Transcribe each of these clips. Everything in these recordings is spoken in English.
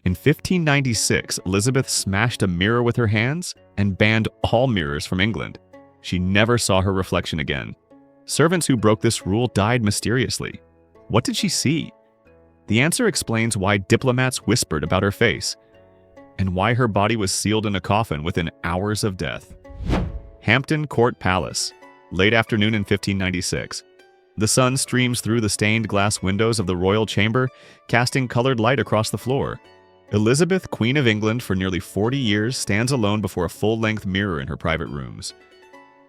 In 1596, Elizabeth smashed a mirror with her hands and banned all mirrors from England. She never saw her reflection again. Servants who broke this rule died mysteriously. What did she see? The answer explains why diplomats whispered about her face, and why her body was sealed in a coffin within hours of death. Hampton Court Palace, late afternoon in 1596. The sun streams through the stained glass windows of the royal chamber, casting colored light across the floor. Elizabeth, Queen of England for nearly 40 years, stands alone before a full-length mirror in her private rooms.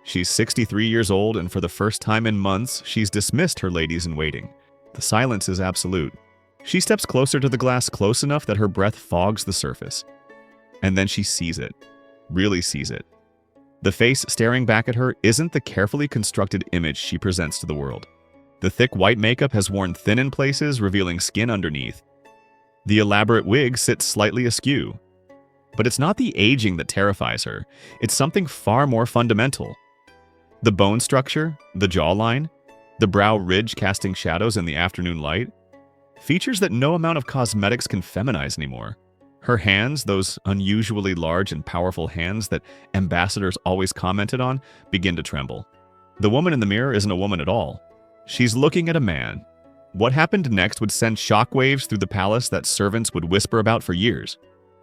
She's 63 years old, and for the first time in months, she's dismissed her ladies-in-waiting. The silence is absolute. She steps closer to the glass, close enough that her breath fogs the surface. And then she sees it. Really sees it. The face staring back at her isn't the carefully constructed image she presents to the world. The thick white makeup has worn thin in places, revealing skin underneath. The elaborate wig sits slightly askew. But it's not the aging that terrifies her. It's something far more fundamental. The bone structure, the jawline, the brow ridge casting shadows in the afternoon light. Features that no amount of cosmetics can feminize anymore. Her hands, those unusually large and powerful hands that ambassadors always commented on, begin to tremble. The woman in the mirror isn't a woman at all. She's looking at a man. What happened next would send shockwaves through the palace that servants would whisper about for years.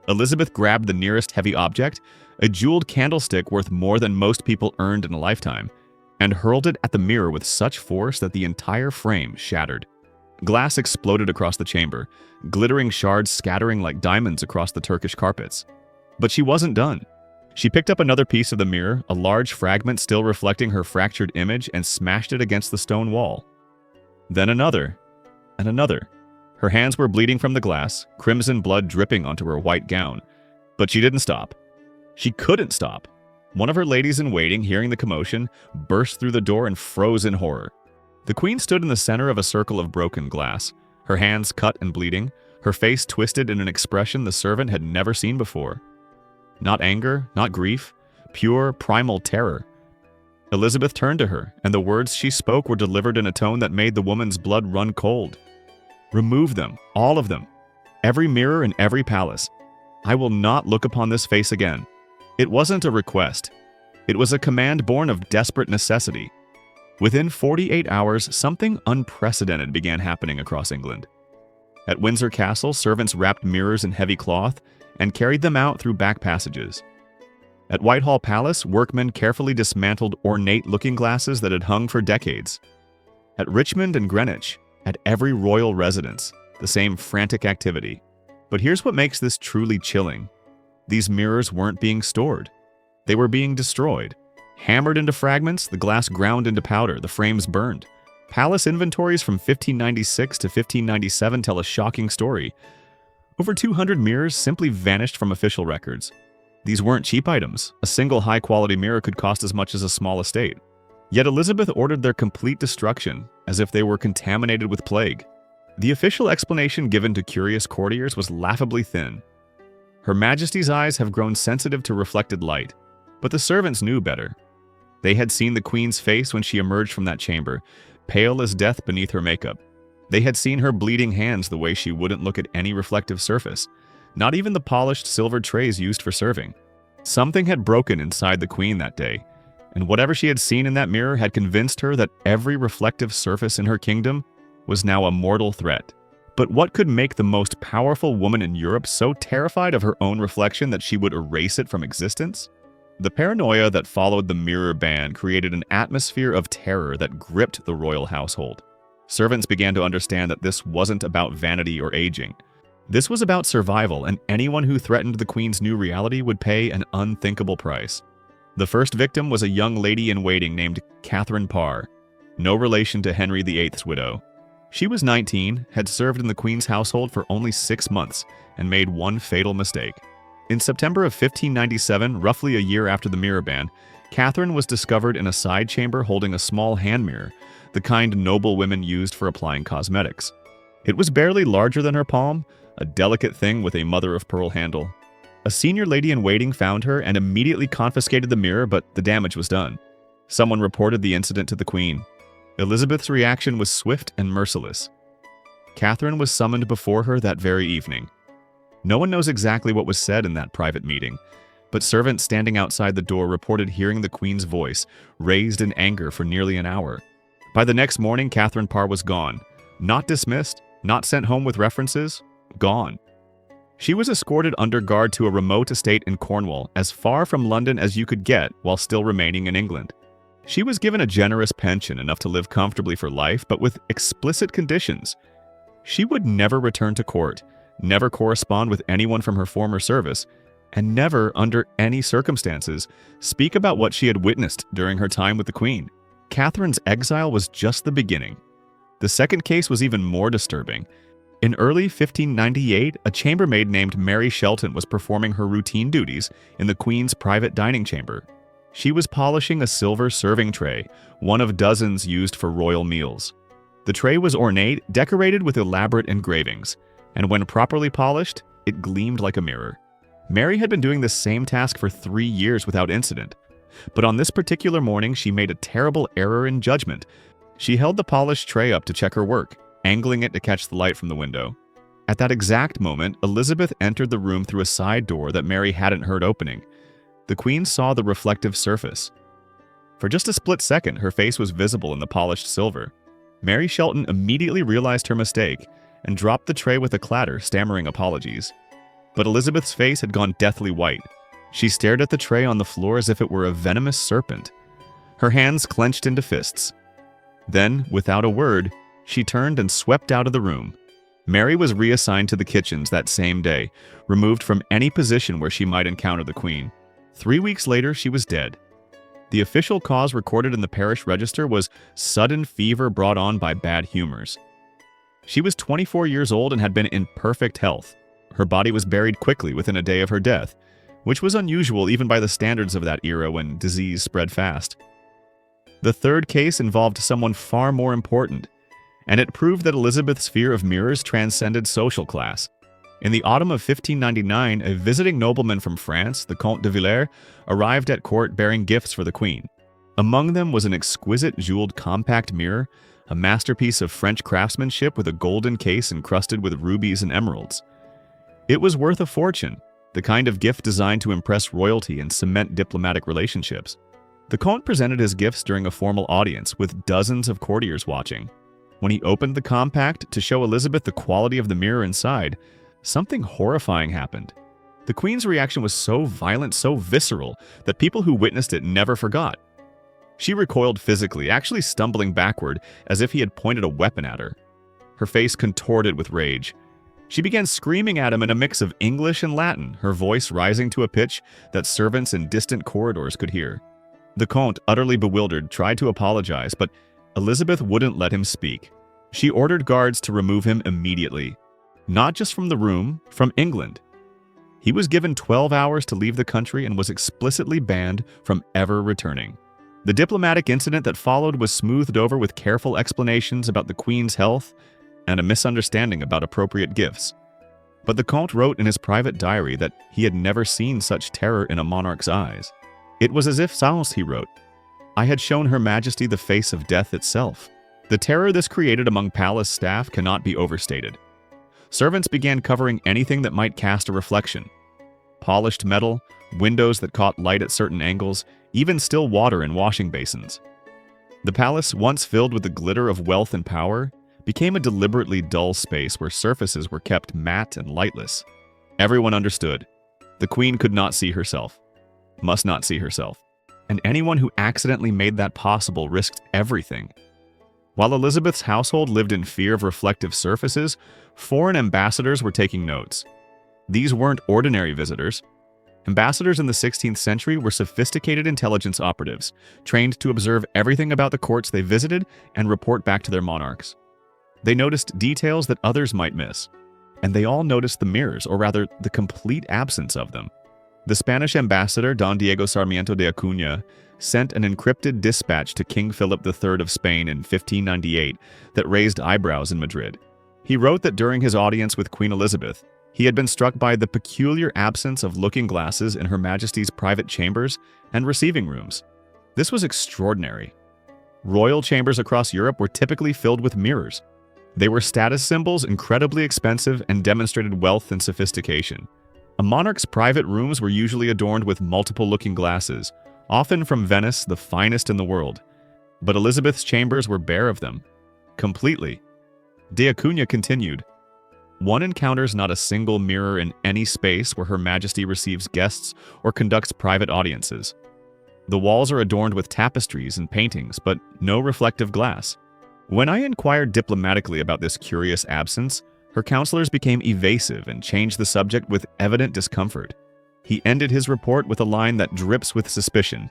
Elizabeth grabbed the nearest heavy object, a jeweled candlestick worth more than most people earned in a lifetime, and hurled it at the mirror with such force that the entire frame shattered. Glass exploded across the chamber, glittering shards scattering like diamonds across the Turkish carpets. But she wasn't done. She picked up another piece of the mirror, a large fragment still reflecting her fractured image, and smashed it against the stone wall. Then another, and another. Her hands were bleeding from the glass, crimson blood dripping onto her white gown. But she didn't stop. She couldn't stop. One of her ladies-in-waiting, hearing the commotion, burst through the door and froze in horror. The queen stood in the center of a circle of broken glass, her hands cut and bleeding, her face twisted in an expression the servant had never seen before. Not anger, not grief, pure, primal terror. Elizabeth turned to her, and the words she spoke were delivered in a tone that made the woman's blood run cold. "Remove them, all of them. Every mirror in every palace. I will not look upon this face again." It wasn't a request. It was a command born of desperate necessity. Within 48 hours, something unprecedented began happening across England. At Windsor Castle, servants wrapped mirrors in heavy cloth and carried them out through back passages. At Whitehall Palace, workmen carefully dismantled ornate looking-glasses that had hung for decades. At Richmond and Greenwich, at every royal residence, the same frantic activity. But here's what makes this truly chilling. These mirrors weren't being stored. They were being destroyed. Hammered into fragments, the glass ground into powder, the frames burned. Palace inventories from 1596 to 1597 tell a shocking story. Over 200 mirrors simply vanished from official records. These weren't cheap items. A single high-quality mirror could cost as much as a small estate. Yet Elizabeth ordered their complete destruction, as if they were contaminated with plague. The official explanation given to curious courtiers was laughably thin. Her Majesty's eyes have grown sensitive to reflected light, but the servants knew better. They had seen the Queen's face when she emerged from that chamber, pale as death beneath her makeup. They had seen her bleeding hands the way she wouldn't look at any reflective surface, not even the polished silver trays used for serving. Something had broken inside the Queen that day, and whatever she had seen in that mirror had convinced her that every reflective surface in her kingdom was now a mortal threat. But what could make the most powerful woman in Europe so terrified of her own reflection that she would erase it from existence? The paranoia that followed the mirror ban created an atmosphere of terror that gripped the royal household. Servants began to understand that this wasn't about vanity or aging. This was about survival, and anyone who threatened the Queen's new reality would pay an unthinkable price. The first victim was a young lady-in-waiting named Catherine Parr, no relation to Henry VIII's widow. She was 19, had served in the Queen's household for only 6 months, and made one fatal mistake. In September of 1597, roughly a year after the mirror ban, Catherine was discovered in a side chamber holding a small hand mirror, the kind noble women used for applying cosmetics. It was barely larger than her palm, a delicate thing with a mother-of-pearl handle. A senior lady-in-waiting found her and immediately confiscated the mirror, but the damage was done. Someone reported the incident to the Queen. Elizabeth's reaction was swift and merciless. Catherine was summoned before her that very evening. No one knows exactly what was said in that private meeting, but servants standing outside the door reported hearing the Queen's voice, raised in anger for nearly an hour. By the next morning, Catherine Parr was gone. Not dismissed, not sent home with references, gone. She was escorted under guard to a remote estate in Cornwall, as far from London as you could get while still remaining in England. She was given a generous pension, enough to live comfortably for life, but with explicit conditions. She would never return to court, never correspond with anyone from her former service, and never, under any circumstances, speak about what she had witnessed during her time with the Queen. Catherine's exile was just the beginning. The second case was even more disturbing. In early 1598, a chambermaid named Mary Shelton was performing her routine duties in the Queen's private dining chamber. She was polishing a silver serving tray, one of dozens used for royal meals. The tray was ornate, decorated with elaborate engravings, and when properly polished, it gleamed like a mirror. Mary had been doing this same task for 3 years without incident. But on this particular morning, she made a terrible error in judgment. She held the polished tray up to check her work, angling it to catch the light from the window. At that exact moment, Elizabeth entered the room through a side door that Mary hadn't heard opening. The Queen saw the reflective surface. For just a split second, her face was visible in the polished silver. Mary Shelton immediately realized her mistake and dropped the tray with a clatter, stammering apologies. But Elizabeth's face had gone deathly white. She stared at the tray on the floor as if it were a venomous serpent. Her hands clenched into fists. Then, without a word, she turned and swept out of the room. Mary was reassigned to the kitchens that same day, removed from any position where she might encounter the Queen. 3 weeks later, she was dead. The official cause recorded in the parish register was sudden fever brought on by bad humors. She was 24 years old and had been in perfect health. Her body was buried quickly within a day of her death, which was unusual even by the standards of that era when disease spread fast. The third case involved someone far more important, and it proved that Elizabeth's fear of mirrors transcended social class. In the autumn of 1599, a visiting nobleman from France, the Comte de Villers, arrived at court bearing gifts for the Queen. Among them was an exquisite jeweled compact mirror, a masterpiece of French craftsmanship with a golden case encrusted with rubies and emeralds. It was worth a fortune, the kind of gift designed to impress royalty and cement diplomatic relationships. The Comte presented his gifts during a formal audience with dozens of courtiers watching. When he opened the compact to show Elizabeth the quality of the mirror inside, something horrifying happened. The Queen's reaction was so violent, so visceral, that people who witnessed it never forgot. She recoiled physically, actually stumbling backward as if he had pointed a weapon at her. Her face contorted with rage. She began screaming at him in a mix of English and Latin, her voice rising to a pitch that servants in distant corridors could hear. The Comte, utterly bewildered, tried to apologize, but Elizabeth wouldn't let him speak. She ordered guards to remove him immediately. Not just from the room, from England. He was given 12 hours to leave the country and was explicitly banned from ever returning. The diplomatic incident that followed was smoothed over with careful explanations about the Queen's health and a misunderstanding about appropriate gifts. But the Comte wrote in his private diary that he had never seen such terror in a monarch's eyes. It was as if Saunce, he wrote, "I had shown Her Majesty the face of death itself." The terror this created among palace staff cannot be overstated. Servants began covering anything that might cast a reflection. Polished metal, windows that caught light at certain angles, even still water in washing basins. The palace, once filled with the glitter of wealth and power, became a deliberately dull space where surfaces were kept matte and lightless. Everyone understood. The Queen could not see herself, must not see herself, and anyone who accidentally made that possible risked everything. While Elizabeth's household lived in fear of reflective surfaces, foreign ambassadors were taking notes. These weren't ordinary visitors. Ambassadors in the 16th century were sophisticated intelligence operatives, trained to observe everything about the courts they visited and report back to their monarchs. They noticed details that others might miss, and they all noticed the mirrors, or rather, the complete absence of them. The Spanish ambassador, Don Diego Sarmiento de Acuña, sent an encrypted dispatch to King Philip III of Spain in 1598 that raised eyebrows in Madrid. He wrote that during his audience with Queen Elizabeth, he had been struck by the peculiar absence of looking glasses in Her Majesty's private chambers and receiving rooms. This was extraordinary. Royal chambers across Europe were typically filled with mirrors. They were status symbols, incredibly expensive, and demonstrated wealth and sophistication. A monarch's private rooms were usually adorned with multiple looking glasses, often from Venice, the finest in the world. But Elizabeth's chambers were bare of them. Completely. De Acuna continued, "One encounters not a single mirror in any space where Her Majesty receives guests or conducts private audiences. The walls are adorned with tapestries and paintings, but no reflective glass." When I inquired diplomatically about this curious absence, her counselors became evasive and changed the subject with evident discomfort. He ended his report with a line that drips with suspicion.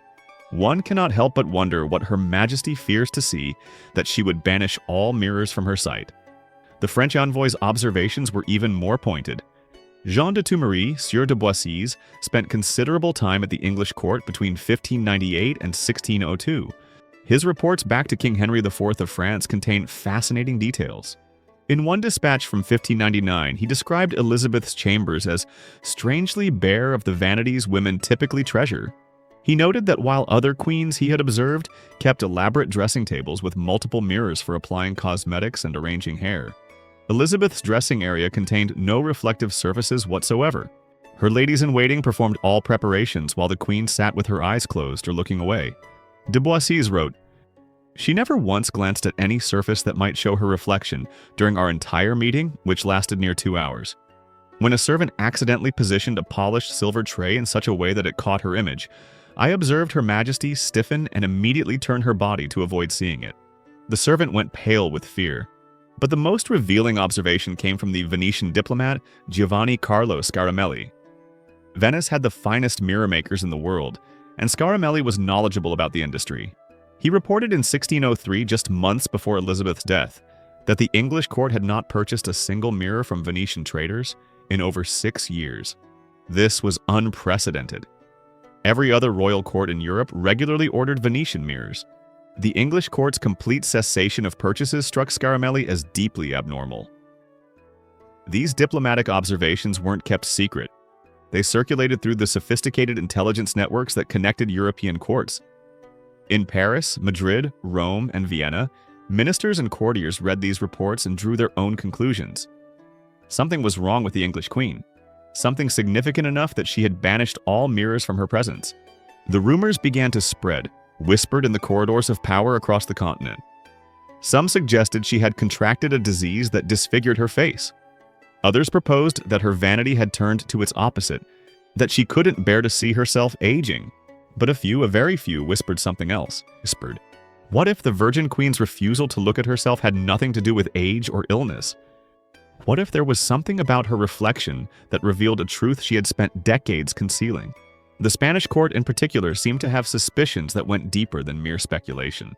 "One cannot help but wonder what Her Majesty fears to see, that she would banish all mirrors from her sight." The French envoy's observations were even more pointed. Jean de Thumery, Sieur de Boissy, spent considerable time at the English court between 1598 and 1602. His reports back to King Henry IV of France contain fascinating details. In one dispatch from 1599, he described Elizabeth's chambers as strangely bare of the vanities women typically treasure. He noted that while other queens he had observed kept elaborate dressing tables with multiple mirrors for applying cosmetics and arranging hair, Elizabeth's dressing area contained no reflective surfaces whatsoever. Her ladies-in-waiting performed all preparations while the queen sat with her eyes closed or looking away. De Boissy wrote, "She never once glanced at any surface that might show her reflection during our entire meeting, which lasted near 2 hours. When a servant accidentally positioned a polished silver tray in such a way that it caught her image, I observed Her Majesty stiffen and immediately turn her body to avoid seeing it. The servant went pale with fear." But the most revealing observation came from the Venetian diplomat Giovanni Carlo Scaramelli. Venice had the finest mirror makers in the world, and Scaramelli was knowledgeable about the industry. He reported in 1603, just months before Elizabeth's death, that the English court had not purchased a single mirror from Venetian traders in over 6 years. This was unprecedented. Every other royal court in Europe regularly ordered Venetian mirrors. The English court's complete cessation of purchases struck Scaramelli as deeply abnormal. These diplomatic observations weren't kept secret. They circulated through the sophisticated intelligence networks that connected European courts. In Paris, Madrid, Rome, and Vienna, ministers and courtiers read these reports and drew their own conclusions. Something was wrong with the English queen. Something significant enough that she had banished all mirrors from her presence. The rumors began to spread, whispered in the corridors of power across the continent. Some suggested she had contracted a disease that disfigured her face. Others proposed that her vanity had turned to its opposite, that she couldn't bear to see herself aging. But a very few, whispered something else. What if the Virgin Queen's refusal to look at herself had nothing to do with age or illness? What if there was something about her reflection that revealed a truth she had spent decades concealing? The Spanish court in particular seemed to have suspicions that went deeper than mere speculation.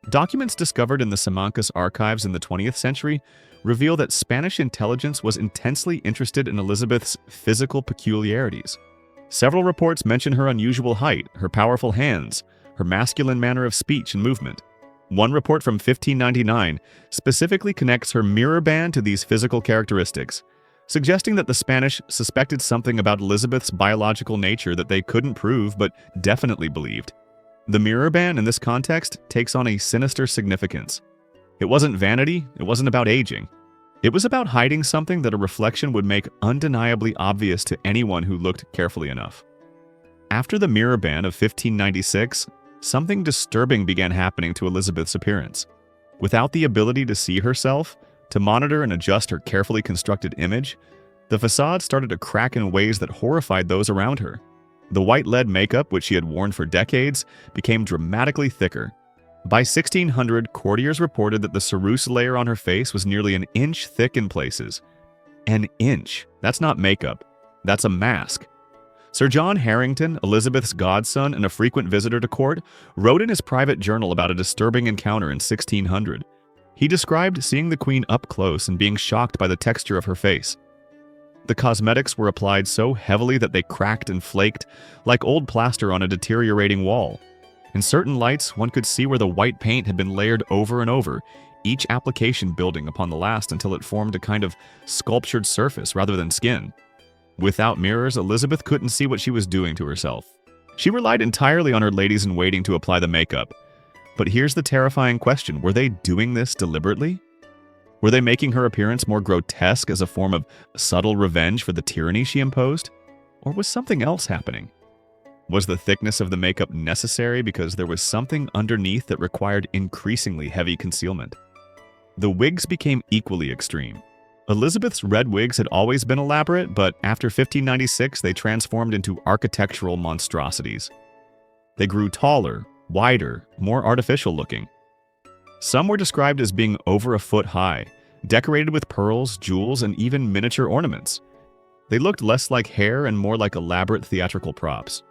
Documents discovered in the Simancas archives in the 20th century reveal that Spanish intelligence was intensely interested in Elizabeth's physical peculiarities. Several reports mention her unusual height, her powerful hands, her masculine manner of speech and movement. One report from 1599 specifically connects her mirror band to these physical characteristics, suggesting that the Spanish suspected something about Elizabeth's biological nature that they couldn't prove but definitely believed. The mirror ban in this context takes on a sinister significance. It wasn't vanity, it wasn't about aging. It was about hiding something that a reflection would make undeniably obvious to anyone who looked carefully enough. After the mirror ban of 1596, something disturbing began happening to Elizabeth's appearance. Without the ability to see herself, to monitor and adjust her carefully constructed image, the facade started to crack in ways that horrified those around her. The white lead makeup, which she had worn for decades, became dramatically thicker. By 1600, courtiers reported that the ceruse layer on her face was nearly an inch thick in places. An inch. That's not makeup. That's a mask. Sir John Harrington, Elizabeth's godson and a frequent visitor to court, wrote in his private journal about a disturbing encounter in 1600. He described seeing the queen up close and being shocked by the texture of her face. The cosmetics were applied so heavily that they cracked and flaked, like old plaster on a deteriorating wall. In certain lights, one could see where the white paint had been layered over and over, each application building upon the last until it formed a kind of sculptured surface rather than skin. Without mirrors, Elizabeth couldn't see what she was doing to herself. She relied entirely on her ladies-in-waiting to apply the makeup. But here's the terrifying question: were they doing this deliberately? Were they making her appearance more grotesque as a form of subtle revenge for the tyranny she imposed? Or was something else happening? Was the thickness of the makeup necessary because there was something underneath that required increasingly heavy concealment? The wigs became equally extreme. Elizabeth's red wigs had always been elaborate, but after 1596 they transformed into architectural monstrosities. They grew taller, wider, more artificial looking. Some were described as being over a foot high, decorated with pearls, jewels, and even miniature ornaments. They looked less like hair and more like elaborate theatrical props.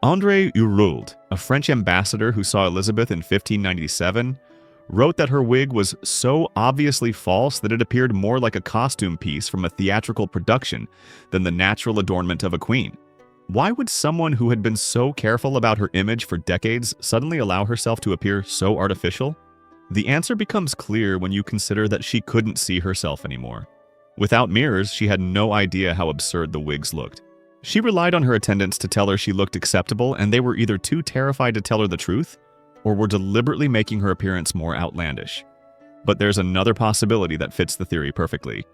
André Urult, a French ambassador who saw Elizabeth in 1597, wrote that her wig was so obviously false that it appeared more like a costume piece from a theatrical production than the natural adornment of a queen. Why would someone who had been so careful about her image for decades suddenly allow herself to appear so artificial? The answer becomes clear when you consider that she couldn't see herself anymore. Without mirrors, she had no idea how absurd the wigs looked. She relied on her attendants to tell her she looked acceptable, and they were either too terrified to tell her the truth, or were deliberately making her appearance more outlandish. But there's another possibility that fits the theory perfectly.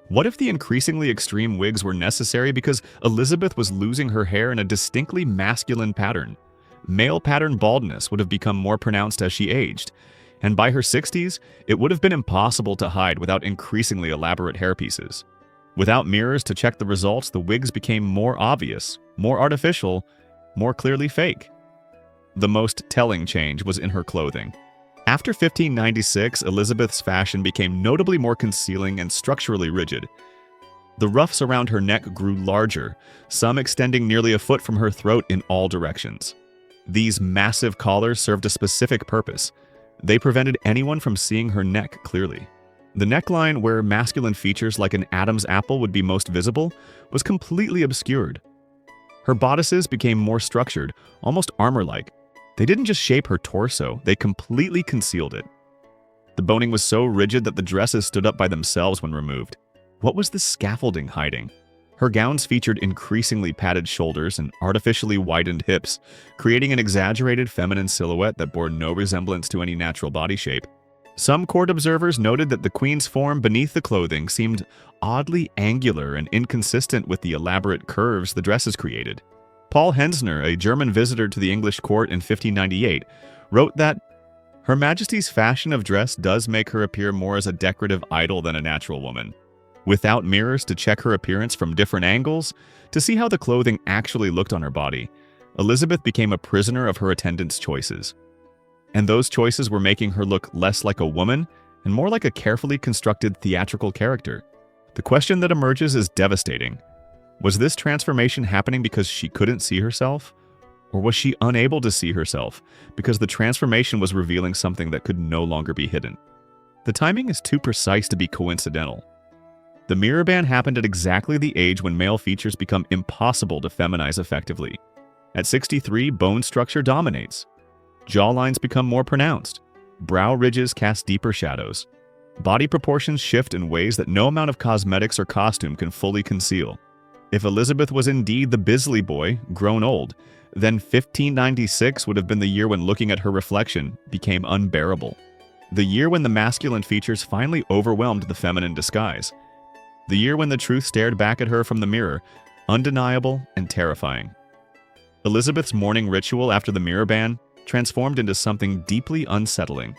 What if the increasingly extreme wigs were necessary because Elizabeth was losing her hair in a distinctly masculine pattern? Male pattern baldness would have become more pronounced as she aged, and by her 60s, it would have been impossible to hide without increasingly elaborate hairpieces. Without mirrors to check the results, the wigs became more obvious, more artificial, more clearly fake. The most telling change was in her clothing. After 1596, Elizabeth's fashion became notably more concealing and structurally rigid. The ruffs around her neck grew larger, some extending nearly a foot from her throat in all directions. These massive collars served a specific purpose. They prevented anyone from seeing her neck clearly. The neckline, where masculine features like an Adam's apple would be most visible, was completely obscured. Her bodices became more structured, almost armor-like. They didn't just shape her torso, they completely concealed it. The boning was so rigid that the dresses stood up by themselves when removed. What was the scaffolding hiding? Her gowns featured increasingly padded shoulders and artificially widened hips, creating an exaggerated feminine silhouette that bore no resemblance to any natural body shape. Some court observers noted that the queen's form beneath the clothing seemed oddly angular and inconsistent with the elaborate curves the dresses created. Paul Hensner, a German visitor to the English court in 1598, wrote that Her Majesty's fashion of dress does make her appear more as a decorative idol than a natural woman. Without mirrors to check her appearance from different angles, to see how the clothing actually looked on her body, Elizabeth became a prisoner of her attendants' choices. And those choices were making her look less like a woman and more like a carefully constructed theatrical character. The question that emerges is devastating. Was this transformation happening because she couldn't see herself? Or was she unable to see herself because the transformation was revealing something that could no longer be hidden? The timing is too precise to be coincidental. The mirror ban happened at exactly the age when male features become impossible to feminize effectively. At 63, bone structure dominates. Jawlines become more pronounced. Brow ridges cast deeper shadows. Body proportions shift in ways that no amount of cosmetics or costume can fully conceal. If Elizabeth was indeed the Bisley Boy, grown old, then 1596 would have been the year when looking at her reflection became unbearable. The year when the masculine features finally overwhelmed the feminine disguise. The year when the truth stared back at her from the mirror, undeniable and terrifying. Elizabeth's morning ritual after the mirror ban transformed into something deeply unsettling.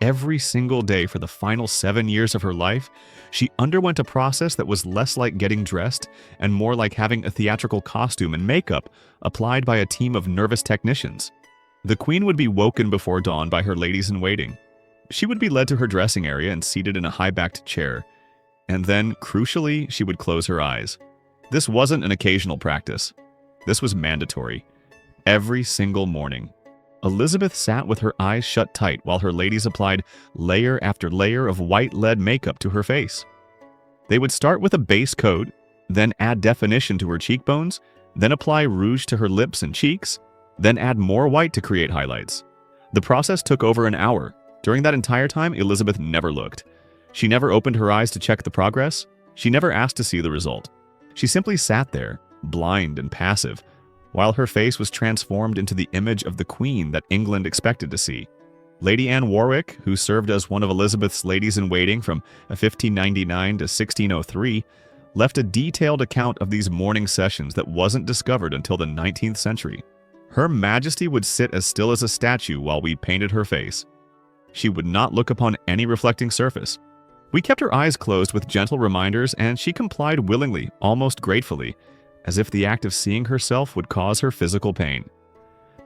Every single day for the final 7 years of her life, she underwent a process that was less like getting dressed and more like having a theatrical costume and makeup applied by a team of nervous technicians. The queen would be woken before dawn by her ladies-in-waiting. She would be led to her dressing area and seated in a high-backed chair. And then, crucially, she would close her eyes. This wasn't an occasional practice. This was mandatory. Every single morning. Elizabeth sat with her eyes shut tight while her ladies applied layer after layer of white lead makeup to her face. They would start with a base coat, then add definition to her cheekbones, then apply rouge to her lips and cheeks, then add more white to create highlights. The process took over an hour. During that entire time, Elizabeth never looked. She never opened her eyes to check the progress. She never asked to see the result. She simply sat there, blind and passive, while her face was transformed into the image of the queen that England expected to see. Lady Anne Warwick, who served as one of Elizabeth's ladies-in-waiting from 1599 to 1603, left a detailed account of these mourning sessions that wasn't discovered until the 19th century. Her Majesty would sit as still as a statue while we painted her face. She would not look upon any reflecting surface. We kept her eyes closed with gentle reminders, and she complied willingly, almost gratefully, as if the act of seeing herself would cause her physical pain.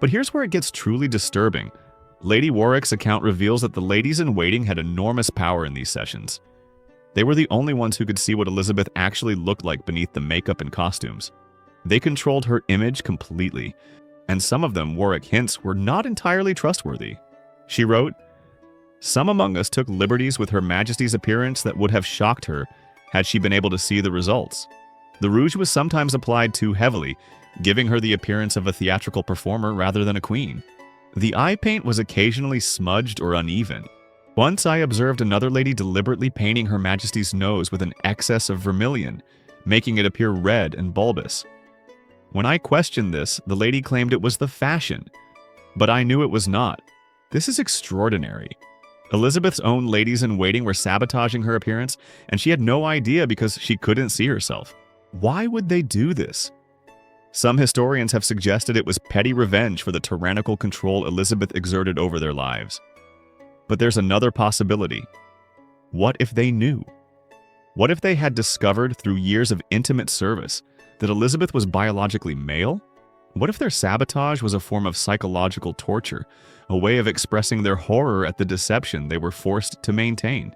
But here's where it gets truly disturbing. Lady Warwick's account reveals that the ladies-in-waiting had enormous power in these sessions. They were the only ones who could see what Elizabeth actually looked like beneath the makeup and costumes. They controlled her image completely, and some of them, Warwick hints, were not entirely trustworthy. She wrote, "Some among us took liberties with Her Majesty's appearance that would have shocked her had she been able to see the results. The rouge was sometimes applied too heavily, giving her the appearance of a theatrical performer rather than a queen. The eye paint was occasionally smudged or uneven. Once I observed another lady deliberately painting Her Majesty's nose with an excess of vermilion, making it appear red and bulbous. When I questioned this, the lady claimed it was the fashion, but I knew it was not. This is extraordinary. Elizabeth's own ladies-in-waiting were sabotaging her appearance, and she had no idea because she couldn't see herself. Why would they do this? Some historians have suggested it was petty revenge for the tyrannical control Elizabeth exerted over their lives. But there's another possibility. What if they knew? What if they had discovered through years of intimate service that Elizabeth was biologically male? What if their sabotage was a form of psychological torture, a way of expressing their horror at the deception they were forced to maintain?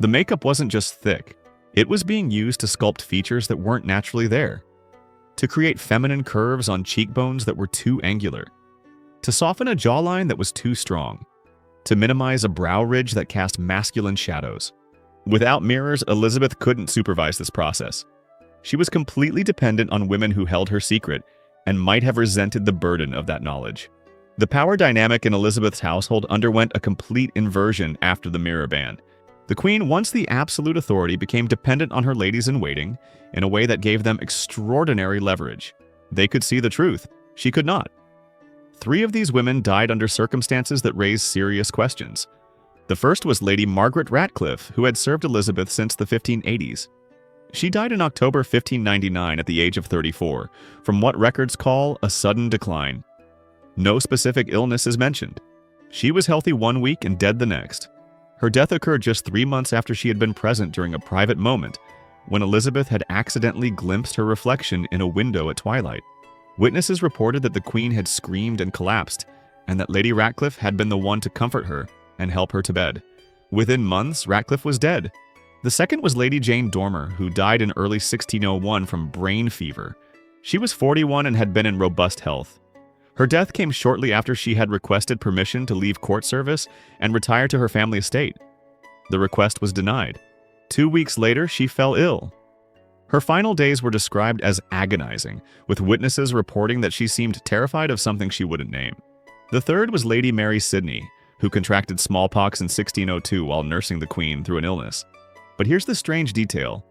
The makeup wasn't just thick. It was being used to sculpt features that weren't naturally there, to create feminine curves on cheekbones that were too angular, to soften a jawline that was too strong, to minimize a brow ridge that cast masculine shadows. Without mirrors, Elizabeth couldn't supervise this process. She was completely dependent on women who held her secret and might have resented the burden of that knowledge. The power dynamic in Elizabeth's household underwent a complete inversion after the mirror ban. The Queen, once the absolute authority, became dependent on her ladies-in-waiting in a way that gave them extraordinary leverage. They could see the truth. She could not. 3 of these women died under circumstances that raised serious questions. The first was Lady Margaret Ratcliffe, who had served Elizabeth since the 1580s. She died in October 1599 at the age of 34, from what records call a sudden decline. No specific illness is mentioned. She was healthy 1 week and dead the next. Her death occurred just 3 months after she had been present during a private moment when Elizabeth had accidentally glimpsed her reflection in a window at twilight. Witnesses reported that the Queen had screamed and collapsed, and that Lady Ratcliffe had been the one to comfort her and help her to bed. Within months, Ratcliffe was dead. The second was Lady Jane Dormer, who died in early 1601 from brain fever. She was 41 and had been in robust health. Her death came shortly after she had requested permission to leave court service and retire to her family estate. The request was denied. 2 weeks later, she fell ill. Her final days were described as agonizing, with witnesses reporting that she seemed terrified of something she wouldn't name. The third was Lady Mary Sidney, who contracted smallpox in 1602 while nursing the Queen through an illness. But here's the strange detail.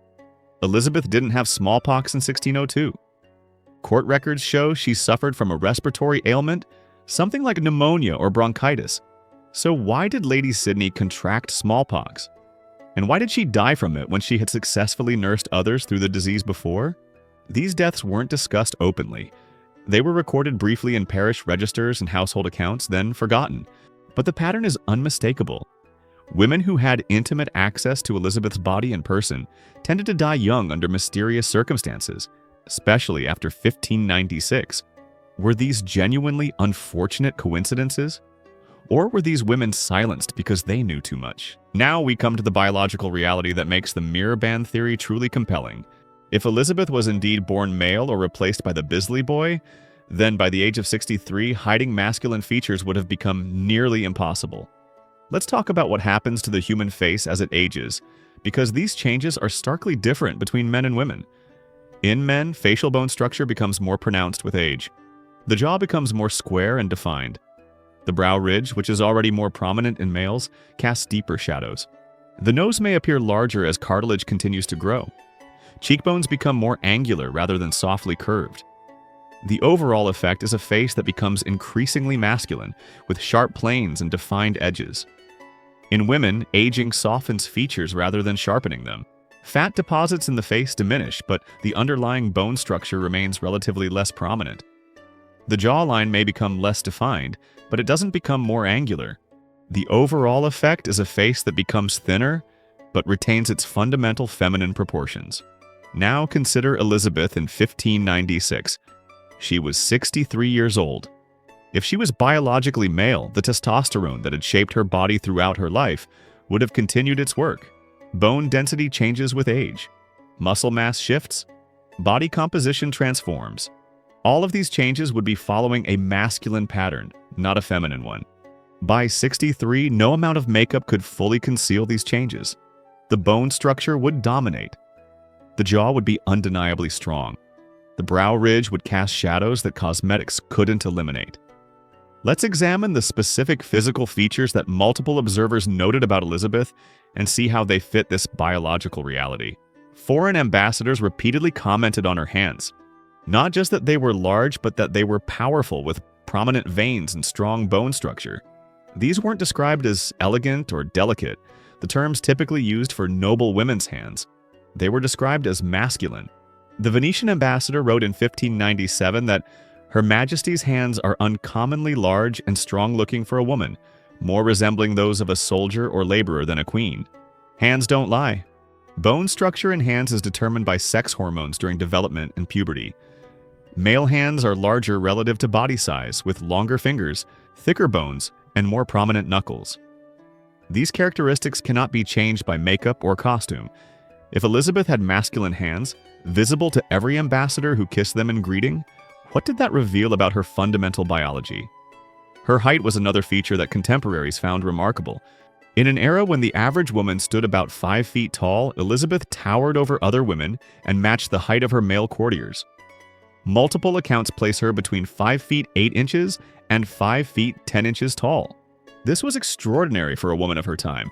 Elizabeth didn't have smallpox in 1602. Court records show she suffered from a respiratory ailment, something like pneumonia or bronchitis. So why did Lady Sidney contract smallpox? And why did she die from it when she had successfully nursed others through the disease before? These deaths weren't discussed openly. They were recorded briefly in parish registers and household accounts, then forgotten. But the pattern is unmistakable. Women who had intimate access to Elizabeth's body and person tended to die young under mysterious circumstances, especially after 1596. Were these genuinely unfortunate coincidences? Or were these women silenced because they knew too much? Now we come to the biological reality that makes the mirror ban theory truly compelling. If Elizabeth was indeed born male or replaced by the Bisley Boy, then by the age of 63, hiding masculine features would have become nearly impossible. Let's talk about what happens to the human face as it ages, because these changes are starkly different between men and women. In men, facial bone structure becomes more pronounced with age. The jaw becomes more square and defined. The brow ridge, which is already more prominent in males, casts deeper shadows. The nose may appear larger as cartilage continues to grow. Cheekbones become more angular rather than softly curved. The overall effect is a face that becomes increasingly masculine, with sharp planes and defined edges. In women, aging softens features rather than sharpening them. Fat deposits in the face diminish, but the underlying bone structure remains relatively less prominent. The jawline may become less defined, but it doesn't become more angular. The overall effect is a face that becomes thinner, but retains its fundamental feminine proportions. Now consider Elizabeth in 1596. She was 63 years old. If she was biologically male, the testosterone that had shaped her body throughout her life would have continued its work. Bone density changes with age. Muscle mass shifts. Body composition transforms. All of these changes would be following a masculine pattern, not a feminine one. By 63, no amount of makeup could fully conceal these changes. The bone structure would dominate. The jaw would be undeniably strong. The brow ridge would cast shadows that cosmetics couldn't eliminate. Let's examine the specific physical features that multiple observers noted about Elizabeth and see how they fit this biological reality. Foreign ambassadors repeatedly commented on her hands. Not just that they were large, but that they were powerful with prominent veins and strong bone structure. These weren't described as elegant or delicate, the terms typically used for noble women's hands. They were described as masculine. The Venetian ambassador wrote in 1597 that Her Majesty's hands are uncommonly large and strong-looking for a woman, more resembling those of a soldier or laborer than a queen. Hands don't lie. Bone structure in hands is determined by sex hormones during development and puberty. Male hands are larger relative to body size, with longer fingers, thicker bones, and more prominent knuckles. These characteristics cannot be changed by makeup or costume. If Elizabeth had masculine hands, visible to every ambassador who kissed them in greeting, what did that reveal about her fundamental biology? Her height was another feature that contemporaries found remarkable. In an era when the average woman stood about 5 feet tall, Elizabeth towered over other women and matched the height of her male courtiers. Multiple accounts place her between 5 feet 8 inches and 5 feet 10 inches tall. This was extraordinary for a woman of her time,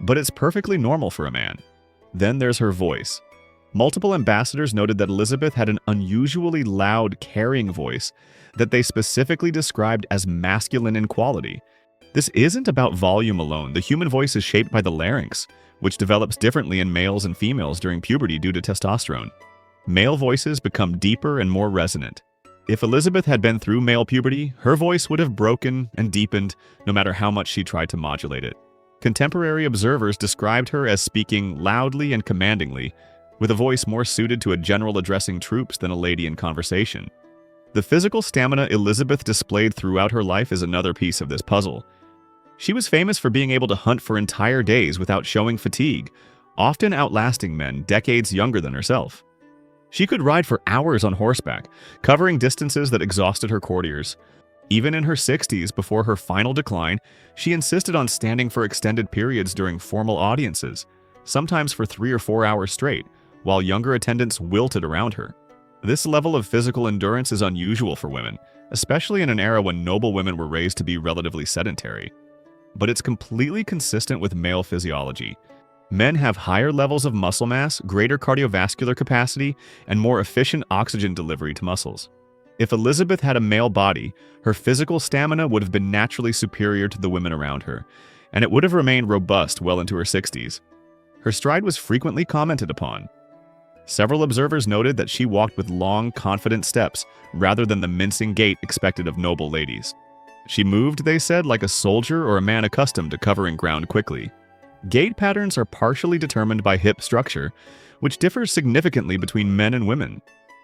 but it's perfectly normal for a man. Then there's her voice. Multiple ambassadors noted that Elizabeth had an unusually loud, carrying voice that they specifically described as masculine in quality. This isn't about volume alone. The human voice is shaped by the larynx, which develops differently in males and females during puberty due to testosterone. Male voices become deeper and more resonant. If Elizabeth had been through male puberty, her voice would have broken and deepened no matter how much she tried to modulate it. Contemporary observers described her as speaking loudly and commandingly, with a voice more suited to a general addressing troops than a lady in conversation. The physical stamina Elizabeth displayed throughout her life is another piece of this puzzle. She was famous for being able to hunt for entire days without showing fatigue, often outlasting men decades younger than herself. She could ride for hours on horseback, covering distances that exhausted her courtiers. Even in her 60s, before her final decline, she insisted on standing for extended periods during formal audiences, sometimes for 3 or 4 hours straight, while younger attendants wilted around her. This level of physical endurance is unusual for women, especially in an era when noble women were raised to be relatively sedentary. But it's completely consistent with male physiology. Men have higher levels of muscle mass, greater cardiovascular capacity, and more efficient oxygen delivery to muscles. If Elizabeth had a male body, her physical stamina would have been naturally superior to the women around her, and it would have remained robust well into her 60s. Her stride was frequently commented upon. Several observers noted that she walked with long, confident steps rather than the mincing gait expected of noble ladies. She moved, they said, like a soldier or a man accustomed to covering ground quickly. Gait patterns are partially determined by hip structure, which differs significantly between men and women.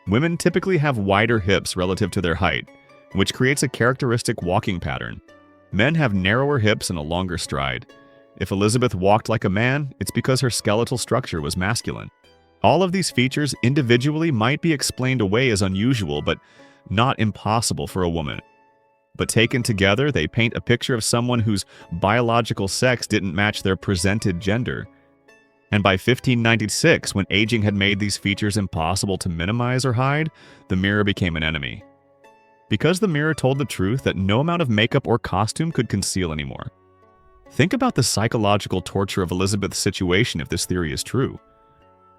Women typically have wider hips relative to their height, which creates a characteristic walking pattern. Men have narrower hips and a longer stride. If Elizabeth walked like a man, it's because her skeletal structure was masculine. All of these features individually might be explained away as unusual, but not impossible for a woman. But taken together, they paint a picture of someone whose biological sex didn't match their presented gender. And by 1596, when aging had made these features impossible to minimize or hide, the mirror became an enemy. Because the mirror told the truth that no amount of makeup or costume could conceal anymore. Think about the psychological torture of Elizabeth's situation if this theory is true.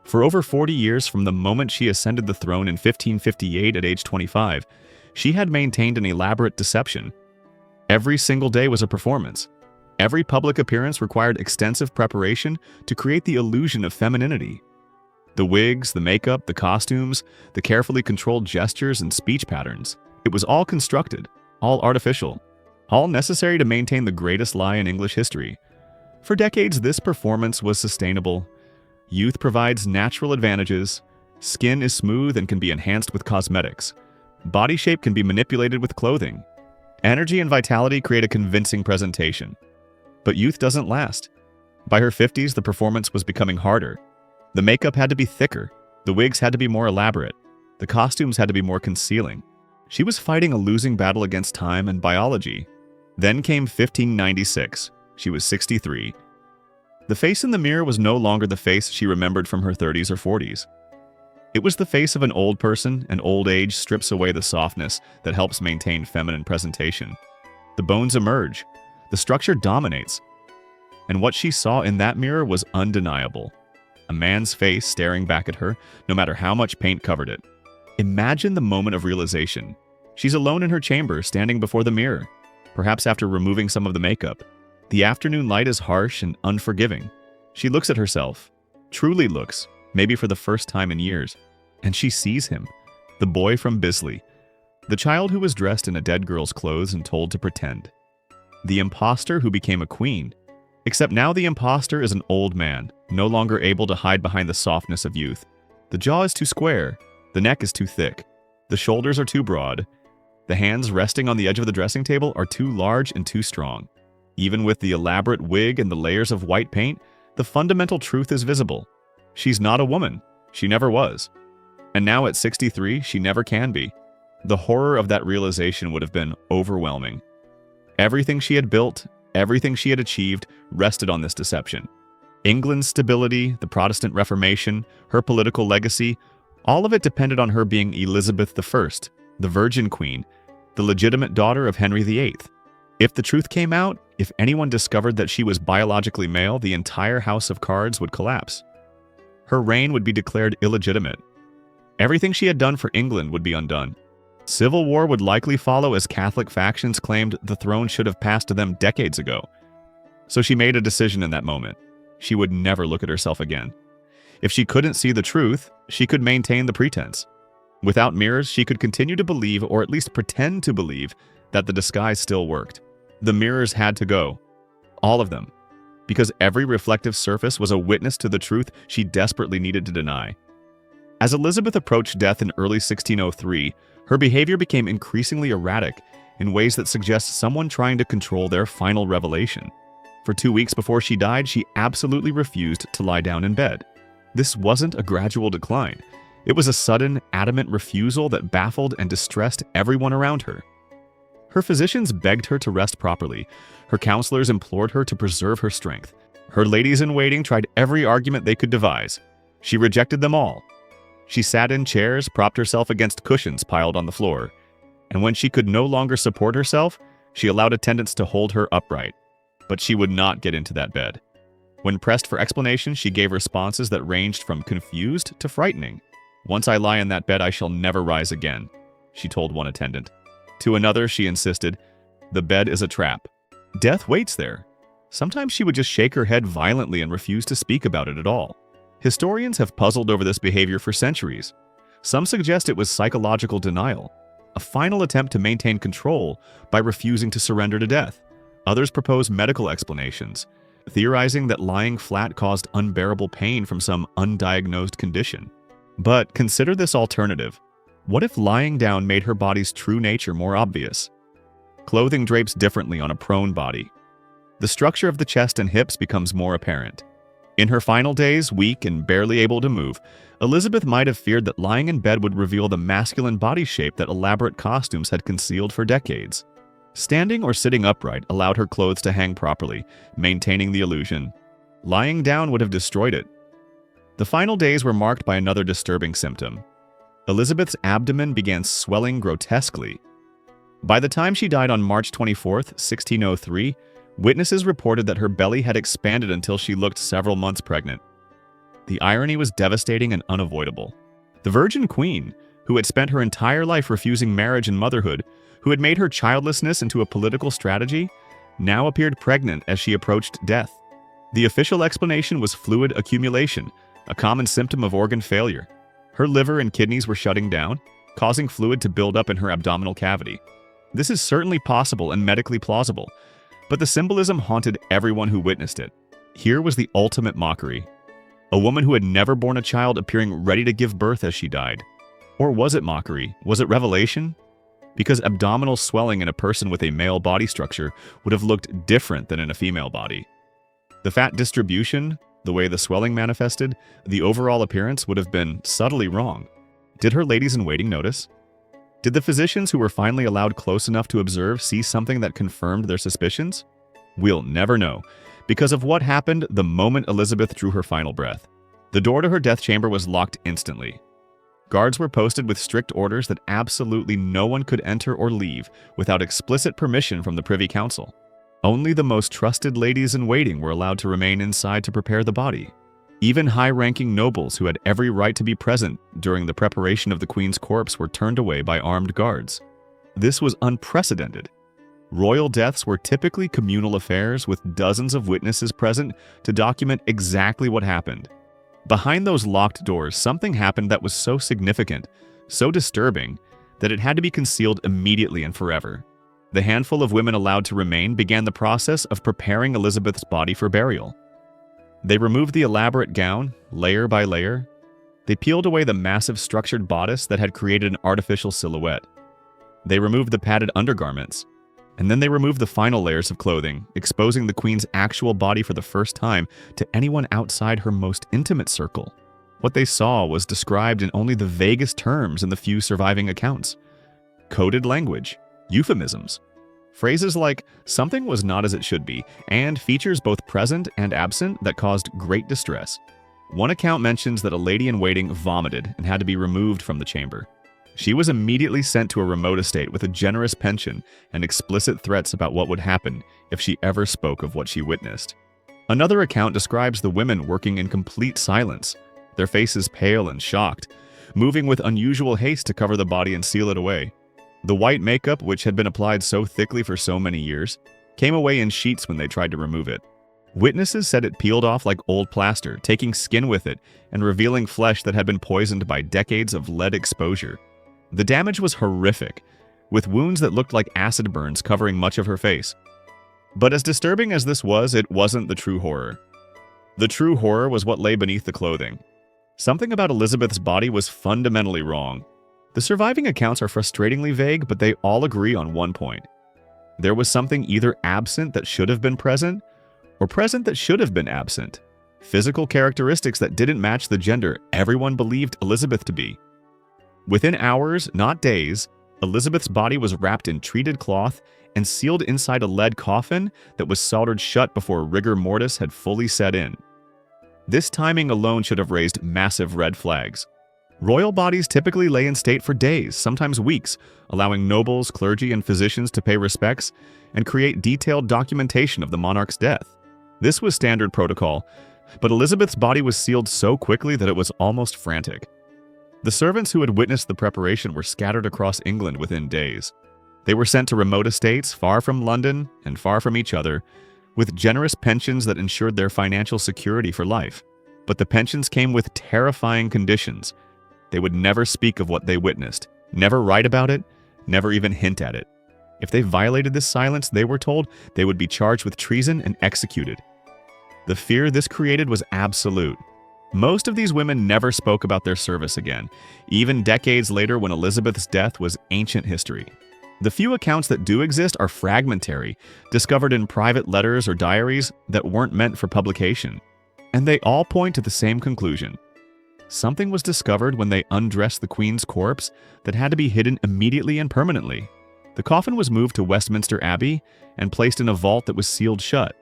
For over 40 years from the moment she ascended the throne in 1558 at age 25, she had maintained an elaborate deception. Every single day was a performance. Every public appearance required extensive preparation to create the illusion of femininity. The wigs, the makeup, the costumes, the carefully controlled gestures and speech patterns. It was all constructed, all artificial, all necessary to maintain the greatest lie in English history. For decades, this performance was sustainable. Youth provides natural advantages. Skin is smooth and can be enhanced with cosmetics. Body shape can be manipulated with clothing. Energy and vitality create a convincing presentation. But youth doesn't last. By her 50s, the performance was becoming harder. The makeup had to be thicker. The wigs had to be more elaborate. The costumes had to be more concealing. She was fighting a losing battle against time and biology. Then came 1596. She was 63. The face in the mirror was no longer the face she remembered from her 30s or 40s. It was the face of an old person, and old age strips away the softness that helps maintain feminine presentation. The bones emerge. The structure dominates. And what she saw in that mirror was undeniable. A man's face staring back at her, no matter how much paint covered it. Imagine the moment of realization. She's alone in her chamber, standing before the mirror, perhaps after removing some of the makeup. The afternoon light is harsh and unforgiving. She looks at herself, truly looks, maybe for the first time in years, and she sees him, the boy from Bisley, the child who was dressed in a dead girl's clothes and told to pretend. The imposter who became a queen, except now the imposter is an old man, no longer able to hide behind the softness of youth. The jaw is too square, the neck is too thick, the shoulders are too broad, the hands resting on the edge of the dressing table are too large and too strong. Even with the elaborate wig and the layers of white paint, the fundamental truth is visible. She's not a woman. She never was. And now at 63, she never can be. The horror of that realization would have been overwhelming. Everything she had built, everything she had achieved, rested on this deception. England's stability, the Protestant Reformation, her political legacy, all of it depended on her being Elizabeth I, the Virgin Queen, the legitimate daughter of Henry VIII. If the truth came out, if anyone discovered that she was biologically male, the entire house of cards would collapse. Her reign would be declared illegitimate. Everything she had done for England would be undone. Civil war would likely follow as Catholic factions claimed the throne should have passed to them decades ago. So she made a decision in that moment. She would never look at herself again. If she couldn't see the truth, she could maintain the pretense. Without mirrors, she could continue to believe, or at least pretend to believe, that the disguise still worked. The mirrors had to go. All of them. Because every reflective surface was a witness to the truth she desperately needed to deny. As Elizabeth approached death in early 1603, her behavior became increasingly erratic in ways that suggest someone trying to control their final revelation. For 2 weeks before she died, she absolutely refused to lie down in bed. This wasn't a gradual decline. It was a sudden, adamant refusal that baffled and distressed everyone around her. Her physicians begged her to rest properly. Her counselors implored her to preserve her strength. Her ladies-in-waiting tried every argument they could devise. She rejected them all. She sat in chairs, propped herself against cushions piled on the floor. And when she could no longer support herself, she allowed attendants to hold her upright. But she would not get into that bed. When pressed for explanation, she gave responses that ranged from confused to frightening. "Once I lie in that bed, I shall never rise again," she told one attendant. To another, she insisted, "The bed is a trap. Death waits there." Sometimes she would just shake her head violently and refuse to speak about it at all. Historians have puzzled over this behavior for centuries. Some suggest it was psychological denial, a final attempt to maintain control by refusing to surrender to death. Others propose medical explanations, theorizing that lying flat caused unbearable pain from some undiagnosed condition. But consider this alternative. What if lying down made her body's true nature more obvious? Clothing drapes differently on a prone body. The structure of the chest and hips becomes more apparent. In her final days, weak and barely able to move, Elizabeth might have feared that lying in bed would reveal the masculine body shape that elaborate costumes had concealed for decades. Standing or sitting upright allowed her clothes to hang properly, maintaining the illusion. Lying down would have destroyed it. The final days were marked by another disturbing symptom. Elizabeth's abdomen began swelling grotesquely. By the time she died on March 24, 1603, witnesses reported that her belly had expanded until she looked several months pregnant. The irony was devastating and unavoidable. The Virgin Queen, who had spent her entire life refusing marriage and motherhood, who had made her childlessness into a political strategy, now appeared pregnant as she approached death. The official explanation was fluid accumulation, a common symptom of organ failure. Her liver and kidneys were shutting down, causing fluid to build up in her abdominal cavity. This is certainly possible and medically plausible, but the symbolism haunted everyone who witnessed it. Here was the ultimate mockery. A woman who had never borne a child appearing ready to give birth as she died. Or was it mockery? Was it revelation? Because abdominal swelling in a person with a male body structure would have looked different than in a female body. The fat distribution, the way the swelling manifested, the overall appearance would have been subtly wrong. Did her ladies-in-waiting notice? Did the physicians who were finally allowed close enough to observe see something that confirmed their suspicions? We'll never know, because of what happened the moment Elizabeth drew her final breath. The door to her death chamber was locked instantly. Guards were posted with strict orders that absolutely no one could enter or leave without explicit permission from the Privy Council. Only the most trusted ladies-in-waiting were allowed to remain inside to prepare the body. Even high-ranking nobles who had every right to be present during the preparation of the Queen's corpse were turned away by armed guards. This was unprecedented. Royal deaths were typically communal affairs with dozens of witnesses present to document exactly what happened. Behind those locked doors, something happened that was so significant, so disturbing, that it had to be concealed immediately and forever. The handful of women allowed to remain began the process of preparing Elizabeth's body for burial. They removed the elaborate gown, layer by layer. They peeled away the massive structured bodice that had created an artificial silhouette. They removed the padded undergarments. And then they removed the final layers of clothing, exposing the Queen's actual body for the first time to anyone outside her most intimate circle. What they saw was described in only the vaguest terms in the few surviving accounts. Coded language, euphemisms, phrases like "something was not as it should be," and features both present and absent that caused great distress. One account mentions that a lady-in-waiting vomited and had to be removed from the chamber. She was immediately sent to a remote estate with a generous pension and explicit threats about what would happen if she ever spoke of what she witnessed. Another account describes the women working in complete silence, their faces pale and shocked, moving with unusual haste to cover the body and seal it away. The white makeup, which had been applied so thickly for so many years, came away in sheets when they tried to remove it. Witnesses said it peeled off like old plaster, taking skin with it and revealing flesh that had been poisoned by decades of lead exposure. The damage was horrific, with wounds that looked like acid burns covering much of her face. But as disturbing as this was, it wasn't the true horror. The true horror was what lay beneath the clothing. Something about Elizabeth's body was fundamentally wrong. The surviving accounts are frustratingly vague, but they all agree on one point. There was something either absent that should have been present, or present that should have been absent. Physical characteristics that didn't match the gender everyone believed Elizabeth to be. Within hours, not days, Elizabeth's body was wrapped in treated cloth and sealed inside a lead coffin that was soldered shut before rigor mortis had fully set in. This timing alone should have raised massive red flags. Royal bodies typically lay in state for days, sometimes weeks, allowing nobles, clergy, and physicians to pay respects and create detailed documentation of the monarch's death. This was standard protocol, but Elizabeth's body was sealed so quickly that it was almost frantic. The servants who had witnessed the preparation were scattered across England within days. They were sent to remote estates far from London and far from each other, with generous pensions that ensured their financial security for life. But the pensions came with terrifying conditions. They would never speak of what they witnessed, never write about it, never even hint at it. If they violated this silence, they were told they would be charged with treason and executed. The fear this created was absolute. Most of these women never spoke about their service again, even decades later when Elizabeth's death was ancient history. The few accounts that do exist are fragmentary, discovered in private letters or diaries that weren't meant for publication. And they all point to the same conclusion. Something was discovered when they undressed the Queen's corpse that had to be hidden immediately and permanently. The coffin was moved to Westminster Abbey and placed in a vault that was sealed shut.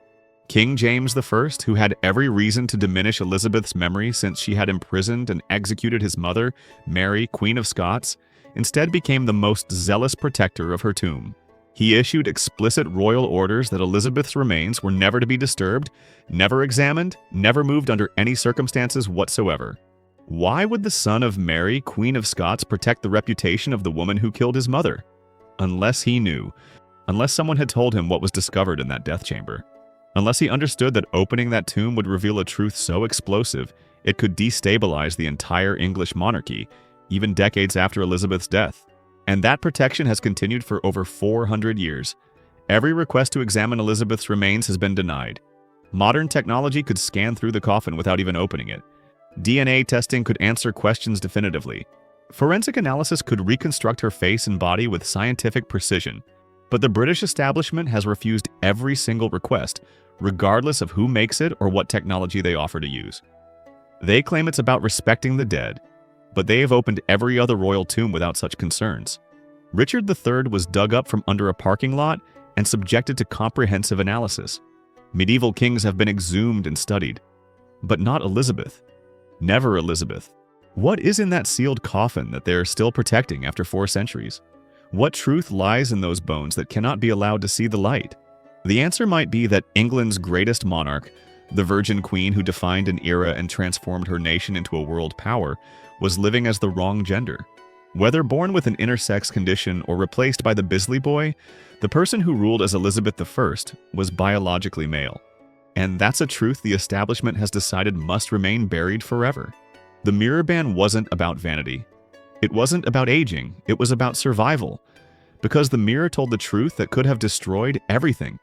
King James I, who had every reason to diminish Elizabeth's memory since she had imprisoned and executed his mother, Mary, Queen of Scots, instead became the most zealous protector of her tomb. He issued explicit royal orders that Elizabeth's remains were never to be disturbed, never examined, never moved under any circumstances whatsoever. Why would the son of Mary, Queen of Scots, protect the reputation of the woman who killed his mother? Unless he knew. Unless someone had told him what was discovered in that death chamber. Unless he understood that opening that tomb would reveal a truth so explosive it could destabilize the entire English monarchy, even decades after Elizabeth's death. And that protection has continued for over 400 years. Every request to examine Elizabeth's remains has been denied. Modern technology could scan through the coffin without even opening it. DNA testing could answer questions definitively. Forensic analysis could reconstruct her face and body with scientific precision. But the British establishment has refused every single request, regardless of who makes it or what technology they offer to use. They claim it's about respecting the dead, but they have opened every other royal tomb without such concerns. Richard III was dug up from under a parking lot and subjected to comprehensive analysis. Medieval kings have been exhumed and studied, but not Elizabeth. Never Elizabeth. What is in that sealed coffin that they are still protecting after 4 centuries? What truth lies in those bones that cannot be allowed to see the light? The answer might be that England's greatest monarch, the Virgin Queen who defined an era and transformed her nation into a world power, was living as the wrong gender. Whether born with an intersex condition or replaced by the Bisley Boy, the person who ruled as Elizabeth I was biologically male. And that's a truth the establishment has decided must remain buried forever. The mirror ban wasn't about vanity. It wasn't about aging, it was about survival. Because the mirror told the truth that could have destroyed everything.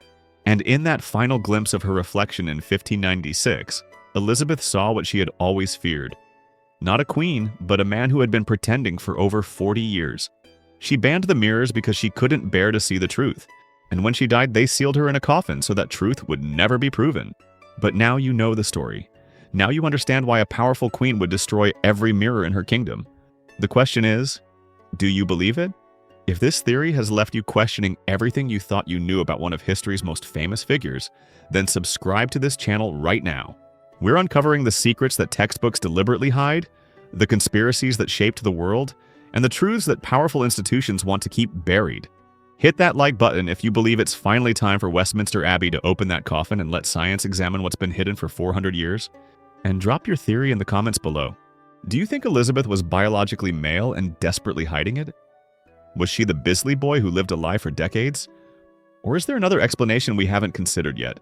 And in that final glimpse of her reflection in 1596, Elizabeth saw what she had always feared. Not a queen, but a man who had been pretending for over 40 years. She banned the mirrors because she couldn't bear to see the truth. And when she died, they sealed her in a coffin so that truth would never be proven. But now you know the story. Now you understand why a powerful queen would destroy every mirror in her kingdom. The question is, do you believe it? If this theory has left you questioning everything you thought you knew about one of history's most famous figures, then subscribe to this channel right now. We're uncovering the secrets that textbooks deliberately hide, the conspiracies that shaped the world, and the truths that powerful institutions want to keep buried. Hit that like button if you believe it's finally time for Westminster Abbey to open that coffin and let science examine what's been hidden for 400 years. And drop your theory in the comments below. Do you think Elizabeth was biologically male and desperately hiding it? Was she the Bisley Boy who lived a lie for decades? Or is there another explanation we haven't considered yet?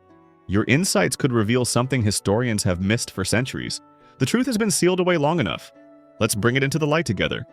Your insights could reveal something historians have missed for centuries. The truth has been sealed away long enough. Let's bring it into the light together.